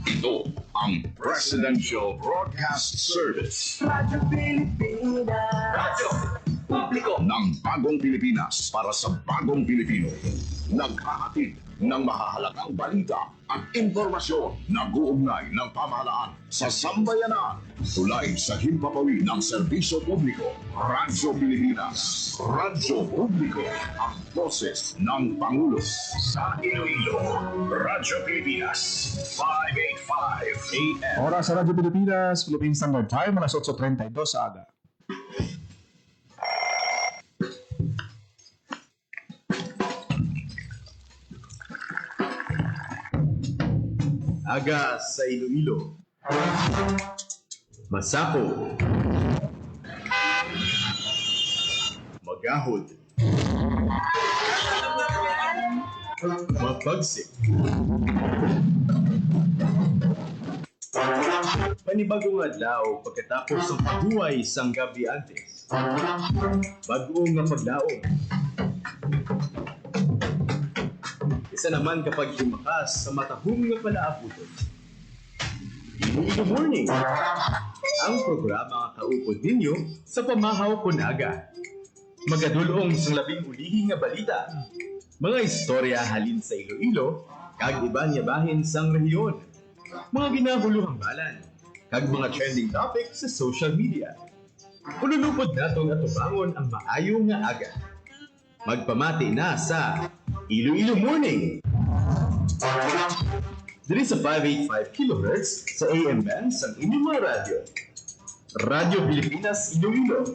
Ito ang Presidential Broadcast Service. Radyo Pilipinas. Radyo Publiko ng Bagong Pilipinas para sa Bagong Pilipino. Naghahatid ng mahahalagang balita at impormasyon na guugnay ng pamahalaan sa sambayanan. Tulay sa himpapawid ng serbisyo publiko. Radyo Pilipinas. Radyo Publiko. Ang boses ng Pangulo. Sa Iloilo, Radyo Pilipinas. 585 AM. Oras sa Radyo Pilipinas, Philippine Standard Time, alas 8:32 sa aga. Aga sa Iloilo. Masako. Magahod. Mapagsik. Panibagong adlaw pagkatapos ng paghuway sang gabi antes. Bagong nga paglaon. Isa naman kapag himakas sa matahong nga palaaputon. Iloilo Morning, ang programa nga kaupod ninyo sa pamahaw kunaga. Magadulong sa labing ulihi nga balita. Mga istorya halin sa Iloilo, kag iba niya bahin sang rehiyon. Mga ginahuluhang balan, kag mga trending topic sa social media. Ululupod natong atubangon ang maayo nga aga. Magpamati na sa Iloilo Morning. Diri sa 585 kHz sa AM band sa inyong mga radyo. Radyo Pilipinas Iloilo,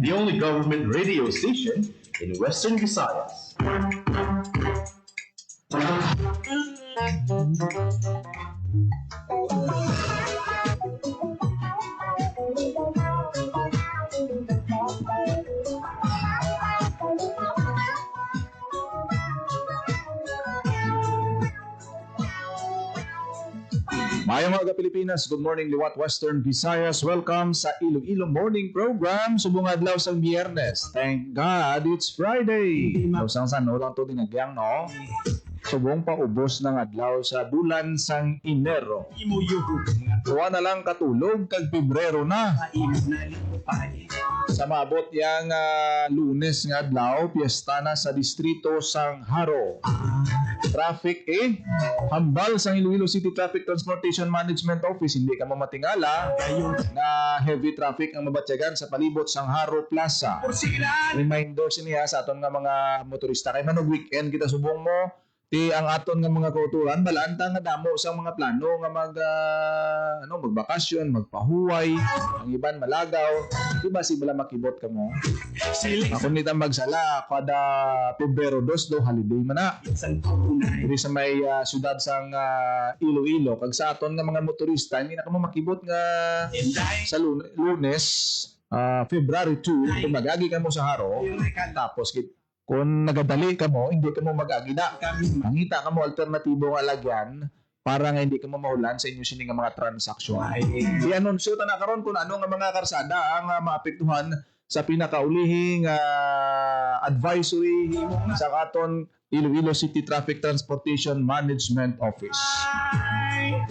the only government radio station in Western Visayas. Mayong mga Pilipinas, good morning liwat Western Visayas. Welcome sa Iloilo Morning Program. Subong adlaw sa Biyernes. Thank God it's Friday. Sang ulang to dinagyang no. Subong pa ubos ng adlaw sa bulan sang Enero. Tuwa na lang katulog kag Pebrero na. Sa maabot yang Lunes nga adlaw, piyesta na sa distrito sang Haro. Traffic hambal sang Iloilo City Traffic Transportation Management Office. Hindi ka mamatingala na heavy traffic ang mabatyagan sa palibot sang Haro Plaza. Reminder siniya sa aton nga mga motorista kay manog weekend kita subong mo ti ang aton nga mga kauturan balanta nga damo sang mga plano nga magbakasyon, magpahuway, ang iban malagaw. Di ba si bala makibot ka mo? Ako nita magsala kada Pebrero 2 do holiday man na. Diri sa may syudad sang Iloilo kag sa aton nga mga motorista hindi na kamo makibot nga sa Lunes February 2 kung magagi ka mo sa Haro tapos kung nagadali ka mo, hindi ka mo mag-agida. Mangita ka mo alternatibo nga lagyan para nga hindi ka mo maulan sa inyo sining mga transaksyon. I-anunsyo ta na karon kung ano nga mga karsada ang maapektuhan sa pinakaulihing advisory sa aton Iloilo City Traffic Transportation Management Office.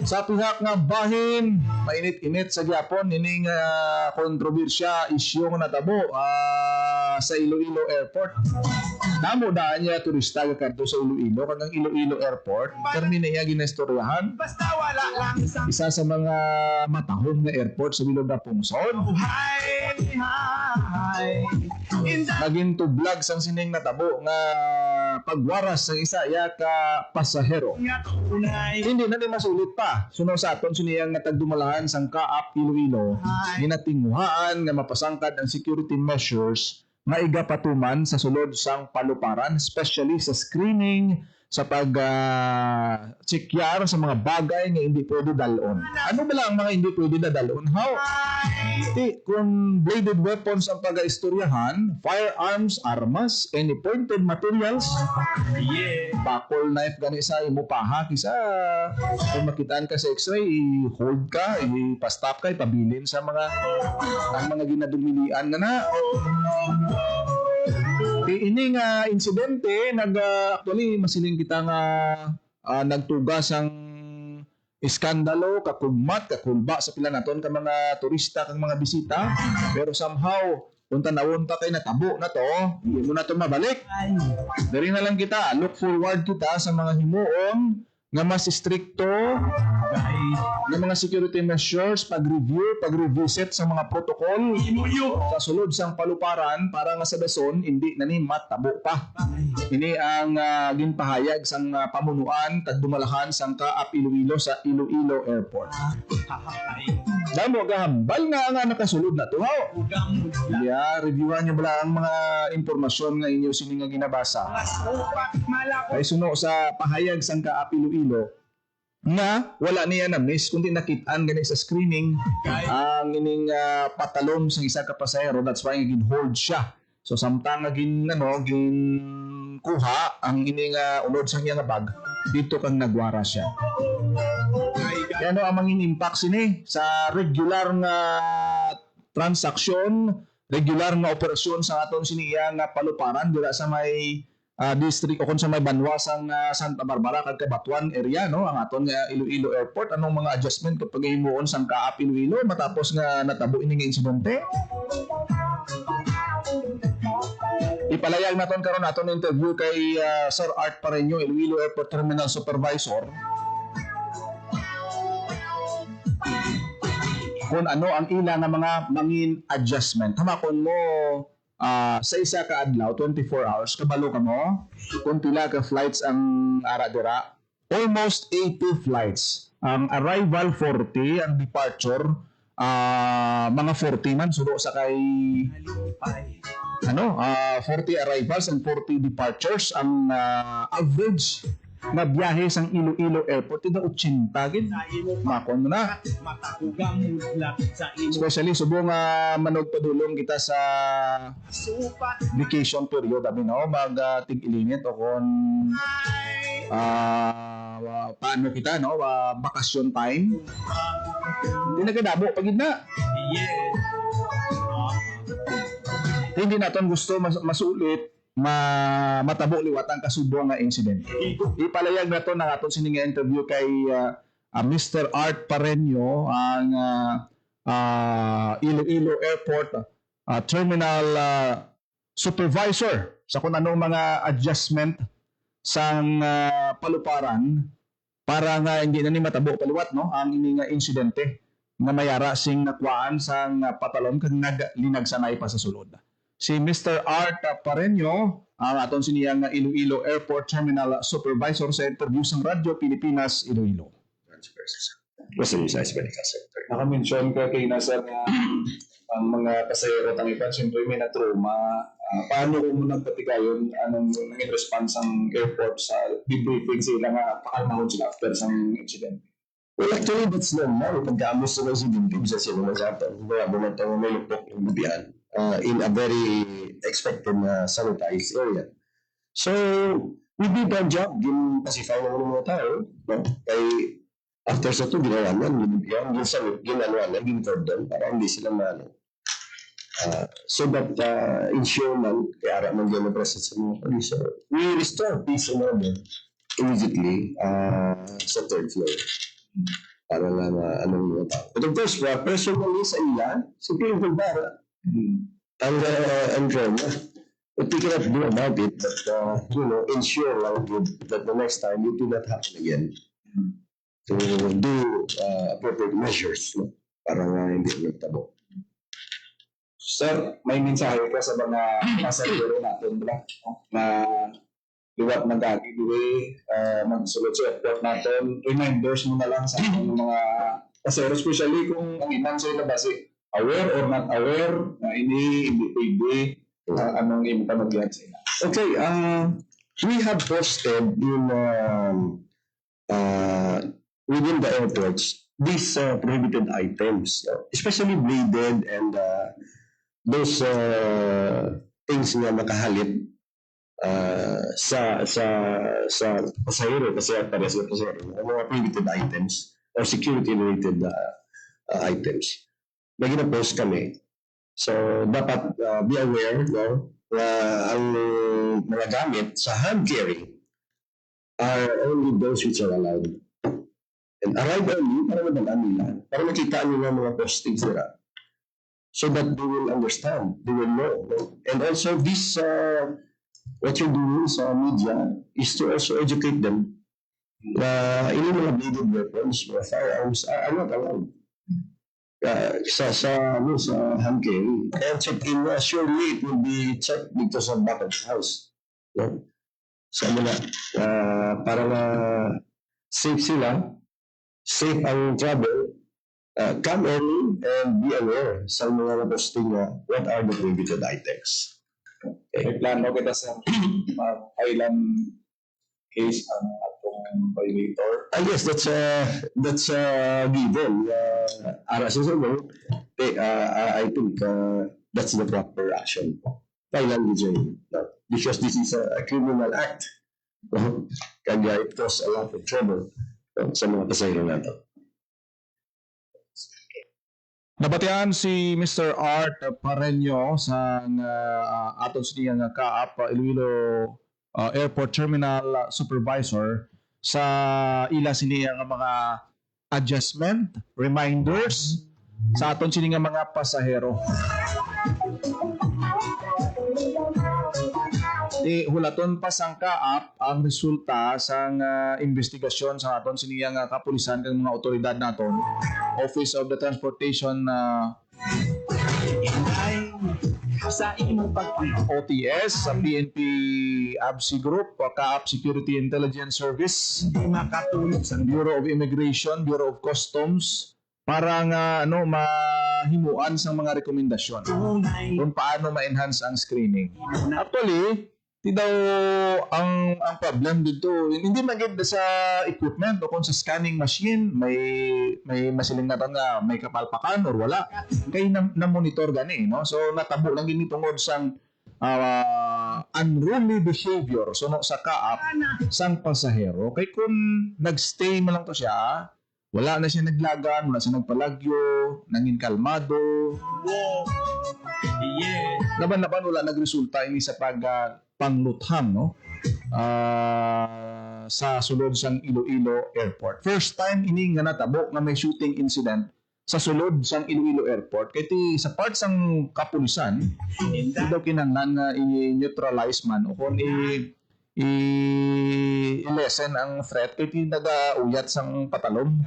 Sa pihak nga bahin, mainit-init sa gyapon ining kontrobersya isyu nga natabo sa Iloilo Airport. Namo daan niya turista nga kadto sa Iloilo kag ang Iloilo Airport karmi na iya ginestoryahan. Basta wala lang isang Isa sa mga matahong nga airport sa bilog na pungsod. Naging tublag sang sining natabo nga pagwaras sa isa ya ka pasahero. Hindi na masulit pa. Suno sa aton siniyang natagdumalahan sang Kaap Iloilo ginatinguhaan nga mapasangkad ang security measures nga igapatuman sa sulod sang paluparan, especially sa screening, sa pag-chekyar sa mga bagay nga hindi pwede dalon. Ano ba lang ang mga hindi pwede na dalon? How? Kung bladed weapons ang pag-istoryahan, firearms, armas, any pointed materials, bakol knife gani sa imupaha, kisa kung makitaan ka sa x-ray, i-hold ka, i-pastop ka, ipabilin sa mga ang mga ginadumilian na Ini nga insidente actually masiling kita nga nagtugas ang iskandalo, kakugmat, kakulba sa pila naton ka mga turista kang mga bisita. Pero somehow, kung tanawon pa kay natabo na to, hindi mo na to mabalik. Dari na lang kita, look forward kita sa mga himuon nga mas stricto ng mga security measures, pag-review, pag-revisit sa mga protocol sa sulod sang paluparan para nga sa dason hindi na ni matabo pa. Ini ang ginpahayag sang pamunuan kag dumalahan sang Kaap Iloilo sa Iloilo Airport. Damo gahambal nga nakasulod na to. Yeah, reviewan niyo bala ang mga impormasyon nga inyo sini nga ginabasa. Kay suno sa pahayag sang Kaap Iloilo nga wala niya na miss kundi nakitaan gani sa screening ang ining patalom sa isa ka pasahero. That's why gin-hold siya. So samtang nga kuha ang ining unod sa nga bag dito kang nagwara siya. Kaya ang mangin impact sini sa regular nga transaksyon, regular nga operasyon sa aton siniya nga paluparan dira sa may district o kung sa may banwasang Santa Barbara kag Cabatuan area, no, ang aton nga Iloilo Airport. Anong mga adjustment kapag himuon sang Kaap Iloilo matapos nga natabo ini nga insidente? Ipalayag naton karon aton interview kay Sir Art Pareño, Iloilo Airport Terminal Supervisor, kung ano ang ila nga mga mangin adjustment. Hamakon mo sa isa ka adlaw 24 hours kabalo ka mo kung pila ka flights ang ara dira. Almost 80 flights. Ang arrival 40, ang departure mga 40 man sudo sa kay 40 arrivals and 40 departures. Ang average na biyahe sang Iloilo Airport ida 80 gid makon mo na. Especially subong manog padulong kita sa vacation period abi no mag tig-ilinit o kon paano kita no bakasyon time hindi na kadabo pagid na. Hindi naton gusto masulit matabo liwat ang kasubo nga incident. Ipalayag nato na aton sini nga interview kay Mr. Art Pareño, ang Iloilo Airport Terminal Supervisor sa kung anong mga adjustment sang paluparan para nga hindi na ni matabo paliwat no ang ini nga insidente nga mayara sing nakwaan sang patalon kag naglinagsanay pa sa sulod. Si Mr. Art Pareño, ang aton siniyang Iloilo Airport Terminal Supervisor sa interview sa Radyo Pilipinas Iloilo. Naka-mention ka kay nasa ang mga pasahero tangipan, siyempre may na-trauma. Paano kung nagpatigayon, anong nanging response ang airport sa debriefing sila nga pakalmahon sila after sa incident? Well, actually, that's normal. Pagka-amos na resident, bisa sila masapan. Kaya bumatang may lupok yung bubiyan. In a very expected sanitized area. So, we did our job. Pacify naman ng mga tao. No? Kay after sa ito, ginawanan, ginawanan, gin-cordon para hindi sila maano. So that ensure man, kaya ara man dyan ang presence sa mga police. So, we restore peace and order immediately sa third floor. Para nga anong mga tao. But of course, personally sa ilan, sa Piling Bara, ang trauma. But we cannot do about it, but ensure that the next time it will not happen again. To do appropriate measures, no? Para nga hindi nagtabo. Sir, may mensahe ka sa mga pasahero natin na liwat mag-giveaway, magsulot sa airport natin. Reminders mo na lang sa mga pasahero, especially kung ang iman sa'yo na basi aware or not aware na hindi pwede anong ipamadyan sa ina. Okay, we have posted in within the airports these prohibited items, especially bladed and those things na makahalip sa pasahero kasi at pares sa pasahero, mga prohibited items or security related items. May gina-post kami. So, dapat be aware, no, na ang mga gamit sa hand carry are only those which are allowed. And arrive early para madalaan nila. Para makita nila mga postings nila. So that they will understand, they will know. No? And also this, what you're doing sa media is to also educate them na yung mga bladed weapons, mga firearms are not allowed. Sa hand carry. And check in, surely it will be checked dito sa back of the house. No? Sa mga, para safe sila, safe ang travel, come early and be aware sa mga posting na what are the prohibited items. May plano kita sa island case ang atong violator. Yes, that's given. Ara sa sabi, I think that's the proper action. Finally, because this is a criminal act. Kaya it cause a lot of trouble sa mga pasahero natin. Nabatian si Mr. Art Pareño sa aton siya nga kaap Iloilo Airport Terminal Supervisor sa ila siniya nga mga adjustment, reminders sa aton sini nga mga pasahero. Hulaton pa sang kaap ang resulta sang investigasyon sa aton siniya nga kapulisan kang mga otoridad naton, Office of the Transportation sa imo OTS, sa PNP ABSI Group, Kaap Security Intelligence Service, di makatulog sa Bureau of Immigration, Bureau of Customs, para nga mahimuan sa mga rekomendasyon tunay. kung paano ma-enhance ang screening. Actually, di daw ang problem dito, hindi magid sa equipment o kung sa scanning machine may masiling na nga may kapalpakan or wala. Kay na monitor gani, no? So natabo lang gini tungod sang unruly behavior so sa kaap sang pasahero. Kay kung nagstay man lang to siya, wala na siya naglagan, wala siya nagpalagyo, nangin kalmado. Yeah. Laban-laban wala nagresulta ini sa pangluthang, no? Sa sulod sang Iloilo Airport. First time ini nga natabo nga may shooting incident sa sulod sang Iloilo Airport. Kay sa part sang kapulisan, hindi daw kinahanglan nga i-neutralize man o kung i-lessen ang threat kay nagauyat sang patalom.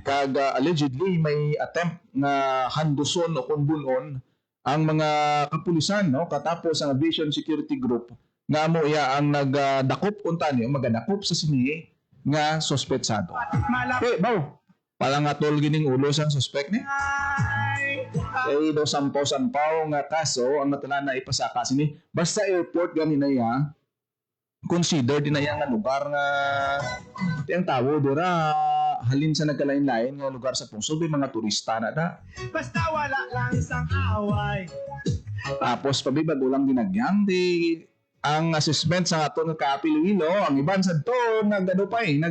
Kag allegedly may attempt nga handuson o kung bunon ang mga kapulisan, no, katapos ang Aviation Security Group nga mo iya ang nagdakop unta niyo magadakop sa sini nga suspetsado. Baw palangatol gining ulo sang suspect ni. Kay do sampaw nga kaso ang natulan na ipasaka sini basta airport gani na ya consider din na nga lugar nga tiyang tawo dira halin sa nagkalain-lain nga lugar sa Puso may mga turista na da. Basta wala lang isang away. Tapos pabibag ulang ginagyang di ang assessment sa ato nga Kaap Iloilo, ang iban sa to nagdadupay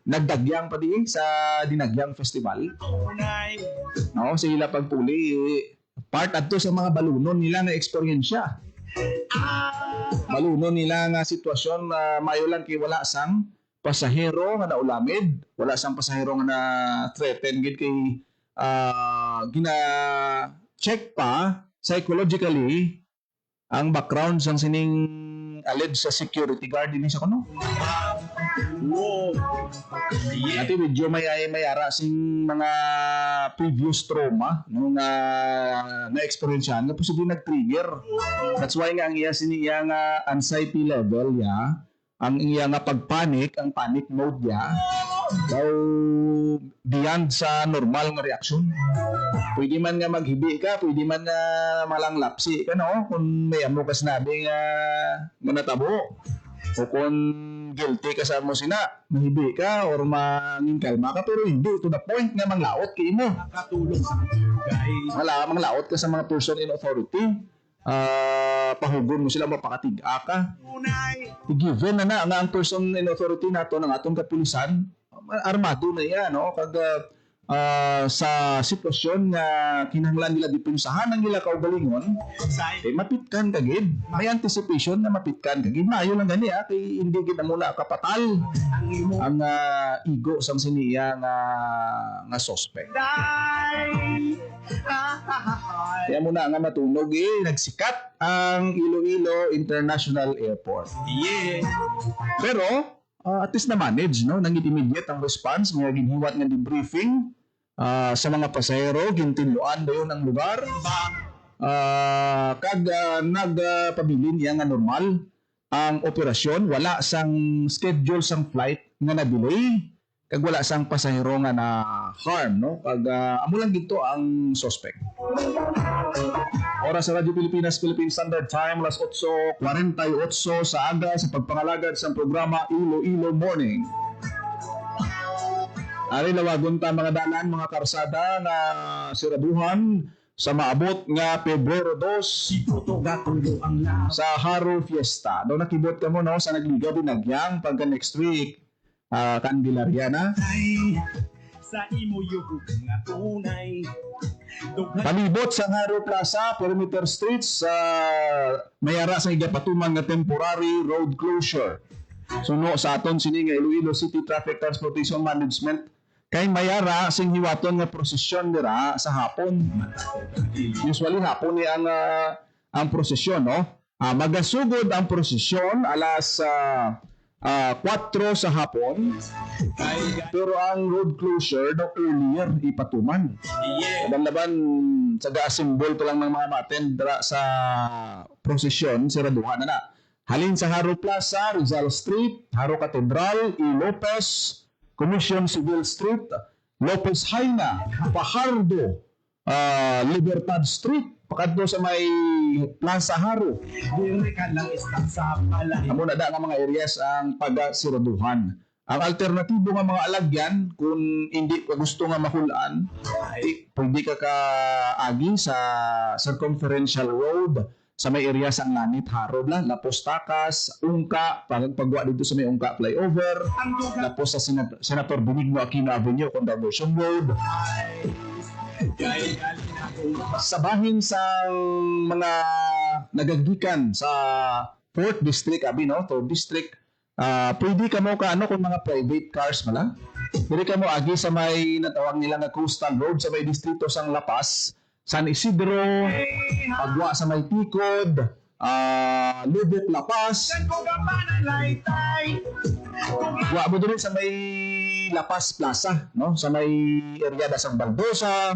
nagdagyang pa di sa Dinagyang Festival. Tunay. No, sila pagpuli part adto sa mga balunon nila nga eksperyensya. Balunon nila nga sitwasyon na mayo lang kay wala sang pasahero nga naulamid, wala sang pasahero nga na threaten gid kay gina check pa psychologically ang background sang sining alleged sa security guard din sa kuno. Ati medyo may ara sing mga previous trauma nung na-experiencean nga posible nag-trigger. That's why nga ang iya siniya nga anxiety level ya, ang iya nga pagpanic, ang panic mode ya, daw beyond sa normal nga reaksyon. Pwede man nga maghibi ka, pwede man nga malanglapsi ka, no? Kung may amo ka sinabi nga manatabo. O kung guilty ka sa mo sina, mahibi ka or mangin kalma ka, pero hindi to the point nga manglaot kay mo. Nakatulong sa guys. Manglaot ka sa mga person in authority. Pahugon mo sila, mapakatiga ka. Tunay. Given na nga ang person in authority nato ng atong kapulisan, armado na yan, no? Kag sa sitwasyon nga kinahanglan nila dipensahan ang ila kaugalingon, mapitkan kagid. May anticipation na mapitkan kagid. Maayo lang gani kay hindi gid na muna kapatal ang ego sang siniya nga suspect. Kaya muna nga matunog nagsikat ang Iloilo International Airport. Yeah. Pero at least na-manage, no? Nang immediate ang response, may ginhiwat nga debriefing sa mga pasahero, gintinluan dayon ang lugar. Nagpabilin iya nga normal ang operasyon, wala sang schedule sang flight nga na-delay, kag wala sang pasahero nga na harm, no? Kag amo lang gito ang suspect. Oras sa Radyo Pilipinas, Philippine Standard Time, alas 8:48 sa aga sa pagpangalagad sa programa Iloilo Morning. Ari lawagon ta mga dalan, mga karsada na siraduhan sa maabot nga Pebrero 2 sa Haro Fiesta. Daw nakibot ka mo no sa nagligaw binagyang pagka next week Candelaria Sa imo yuhog nga tunay. Palibot sa Haro Plaza, Perimeter Streets sa mayara sa igapatuman nga temporary road closure. Suno sa aton sini nga Iloilo City Traffic Transportation Management kay mayara sing hiwaton nga prosesyon dira sa hapon. Usually hapon ni ang prosesyon, no? Magasugod ang prosesyon alas 4 sa hapon, pero ang road closure daw earlier ipatuman. Laban-laban sa ga-symbol pa lang ng mga matendra sa prosesyon, siraduhan na. Halin sa Haro Plaza, Rizal Street, Haro Cathedral, E. Lopez, Commission Civil Street, Lopez Haina, Fajardo, Libertad Street, pakadto sa may Plaza Haro. Dire ka lang istang sa palay. Amo na nga mga areas ang pagasiraduhan. Ang alternatibo nga mga alagyan, kung hindi ka gusto nga mahulaan, pwede ka kaagi sa circumferential road sa may area sa Lanit, Haro, Lapos Takas, Ungka, pagwa dito sa may Ungka flyover, Lapos sa Senator Benigno Aquino Avenue, Conservation Road, sa bahin sa mga nagagikan sa 4th District, 3rd District, pwede ka mo kung mga private cars mala. Pwede ka mo agi sa may natawag nila nga coastal road sa may distrito sang Lapas, San Isidro, pagwa sa may Tikod, Lubok, Lapas. Wa mo din sa may Lapas Plaza, no? Sa may area da sang Baldosa,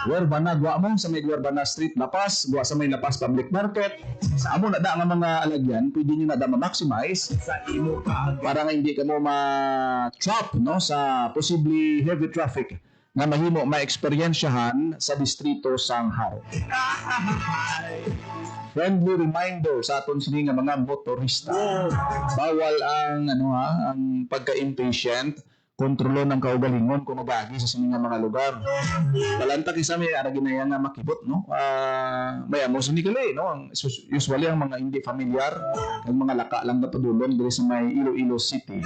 Guarbana, gwa mo sa may Guarbana Street, Lapas, gwa sa may Lapas Public Market. Sa amo na da nga mga alagyan, pwede niyo na da ma-maximize para nga hindi ka mo ma-trap, no, sa possibly heavy traffic nga mahimo ma-experiensyahan sa distrito sang Haro. Friendly reminder sa aton sini nga mga motorista. Bawal ang ang pagka-impatient, kontrolo ng kaugalingon kung magagi sa sini nga mga lugar. Talanta kisa may ara ginaya nga makibot, no. May amo sini kali, no. Usually ang mga hindi familiar, ang mga laka lang na padulong diri sa may Iloilo City.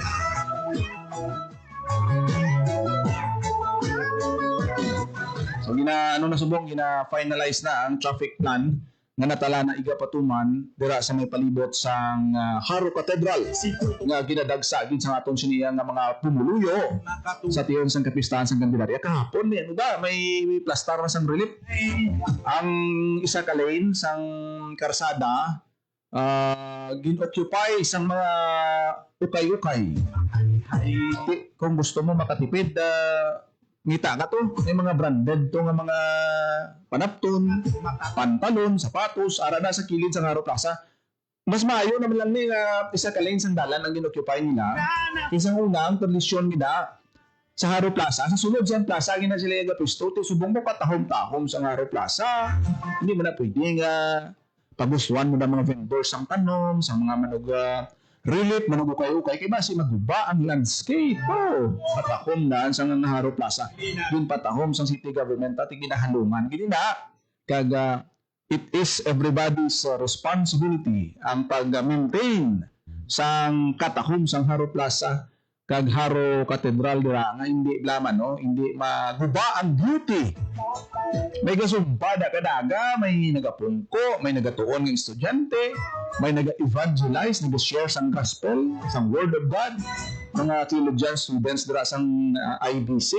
So gina-finalize na ang traffic plan nga natala na igapatuman dira sa may palibot sang Haro Cathedral nga ginadagsa gid sa aton siniya nga mga pumuluyo sa tiyon sang kapistahan sang Candelaria kahapon may plastar na sang relief. Ang isa ka lane sang karsada gin-occupy sang mga ukay-ukay. Kung gusto mo makatipid, ngita ka to, may mga branded to nga mga panapton, pantalon, sapatos, ara na sa kilid sa Haro Plaza. Mas maayo naman lang ni isa ka lane sang dalan ang ginoccupy nila. Kaysa una ang tradisyon nila sa Haro Plaza, sa sulod sa plaza gina sila yung pisto, subong mo katahom-tahom sa Haro Plaza. Hindi mo na pwede nga pagustuhan mo na mga vendors sang tanom, sa mga manuga relief, manugukay-ukay, kaya basi maguba ang landscape. Patahom na sa Haro Plaza. Yung patahom sa city government at ginahalungan. Gini na, kaga it is everybody's responsibility ang pag-maintain sang katahom sang Haro Plaza kag Haro Cathedral dira nga hindi blaman no, hindi maguba ang beauty. May gasumbada kadaga, may nagapungko, may nagatuon ng estudyante, may naga-evangelize, nag-share sang gospel, sang word of God, mga theologian students dira sang IBC.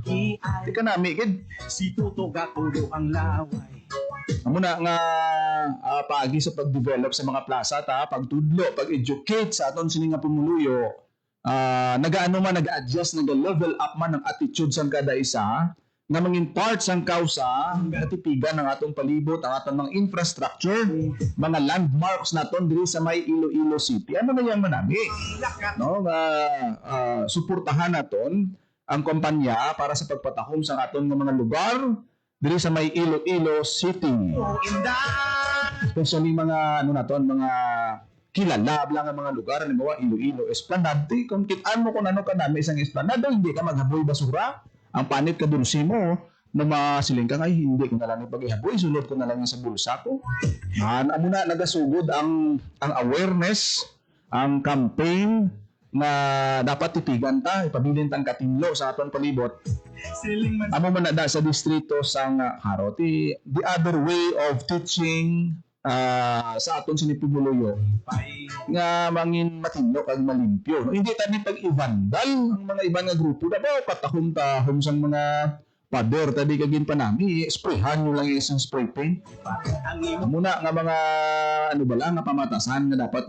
Di ka nami kid Si Tuto Gatulo ang laway. muna nga paagi sa pag-develop sa mga plaza ta, pagtudlo, pag-educate sa aton sini nga pumuluyo. Nag-adjust, nag-level up man ang attitude sang kada isa nga mangin part sang kausa natipigan ng atong palibot, ang atong mga infrastructure, mga landmarks naton diri sa may Iloilo City. Ano na yan manami? No, suportahan naton ang kompanya para sa pagpatahom sa aton nga mga lugar diri sa may Iloilo City. Especially mga mga kilala lang ang mga lugar, halimbawa Iloilo Esplanade. Kung kitaan mo kung ano kanami isang esplanade, hindi ka maghaboy basura. Ang panit ka dulsi mo, na masiling ka ay hindi ko na lang ipag-ihaboy, sulod ko na lang sa bulsa ko. Amo na nagasugod ang awareness, ang campaign na dapat titigan ta, ipabilin tang katinlo sa aton palibot. Amo man na sa distrito sang Haro. The other way of teaching sa aton sinipibuluyo nga mangin matinlo kag malimpyo. No? Hindi tani pag-ivandal ang mga ibang nga grupo na ba patahom-tahom sang mga pader tadi kagin pa nami sprayhan nyo lang isang spray paint. Muna nga mga nga pamatasan nga dapat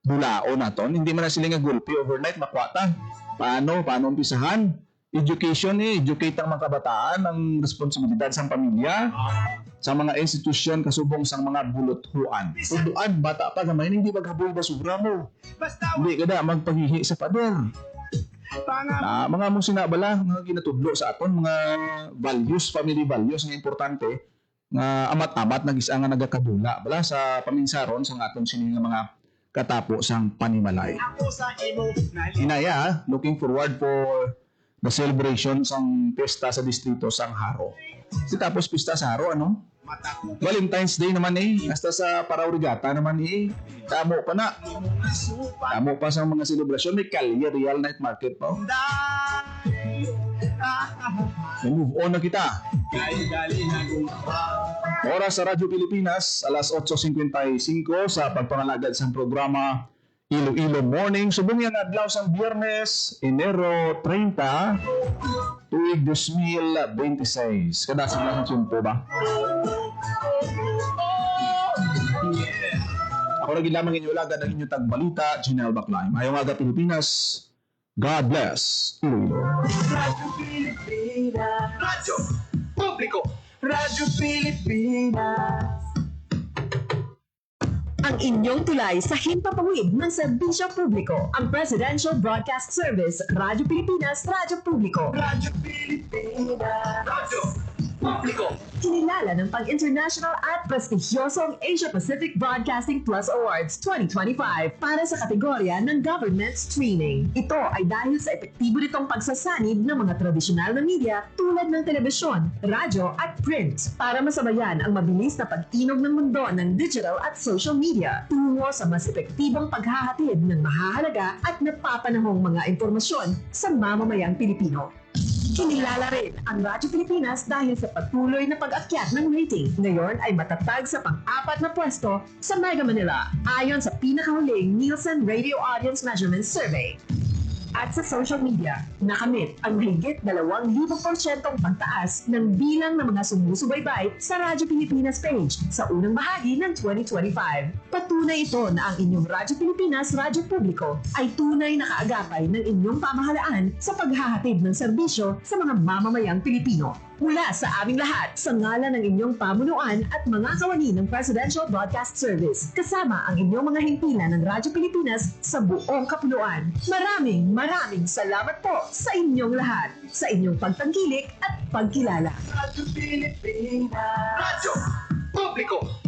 bulao naton. Hindi man na sila nga gulpi overnight makwata. Paano umpisahan? Education educate ang mga kabataan ang responsibilidad sa pamilya, sa mga institusyon kasubong sang mga buluthuan. Tuduan bata pa gamay hindi maghaboy basura mo. Hindi kada magpanghihi sa pader. Mga mo sinabala mga ginatudlo sa aton mga values, family values nga importante nga amat-amat nag-isa nga nagakadula bala sa paminsaron sa aton sini nga mga katapo sang panimalay. Inaya, looking forward for the celebration sang pesta sa distrito sang Haro. Tapos pesta sa Haro Valentine's Day naman hasta sa Paraurigata naman tamo pa na. Tamo pa sa mga selebrasyon, may Kalye Real Night Market pa. Move on na kita. Oras sa Radyo Pilipinas, alas 8:55 sa pagpangalagad sa programa Iloilo Morning. Subong yan adlaw sang Biyernes, Enero 30, tuig 2026. Kada sa lang tiyempo ba? Ako lagi lamang inyo lagad ang inyong tagbalita, Ginel Baclaim. Ayaw nga Pilipinas, God bless Iloilo. Radyo Pilipinas. Radyo Publiko. Radyo Pilipinas. Ang inyong tulay sa himpapawid ng serbisyo publiko, ang Presidential Broadcast Service, Radyo Pilipinas, Radyo Publiko. Radyo Pilipinas. Radyo Publiko. Kinilala ng pang-international at prestigyosong Asia Pacific Broadcasting Plus Awards 2025 para sa kategorya ng Government Streaming. Ito ay dahil sa epektibo nitong pagsasanib ng mga tradisyonal na media tulad ng telebisyon, radyo at print para masabayan ang mabilis na pag-inog ng mundo ng digital at social media tungo sa mas epektibong paghahatid ng mahahalaga at napapanahong mga impormasyon sa mamamayang Pilipino. Kinilala rin ang Radyo Pilipinas dahil sa patuloy na pag-akyat ng rating. Ngayon ay matatag sa pang-4 na pwesto sa Mega Manila ayon sa pinakahuling Nielsen Radio Audience Measurement Survey. At sa social media, nakamit ang higit 2,000% pagtaas ng bilang ng mga sumusubaybay sa Radyo Pilipinas page sa unang bahagi ng 2025. Patunay ito na ang inyong Radyo Pilipinas Radyo Publiko ay tunay na kaagapay ng inyong pamahalaan sa paghahatid ng serbisyo sa mga mamamayang Pilipino. Mula sa aming lahat, sa ngalan ng inyong pamunuan at mga kawani ng Presidential Broadcast Service, kasama ang inyong mga himpilan ng Radyo Pilipinas sa buong kapuluan. Maraming salamat po sa inyong lahat, sa inyong pagtangkilik at pagkilala. Radyo Pilipinas. Radyo Publiko.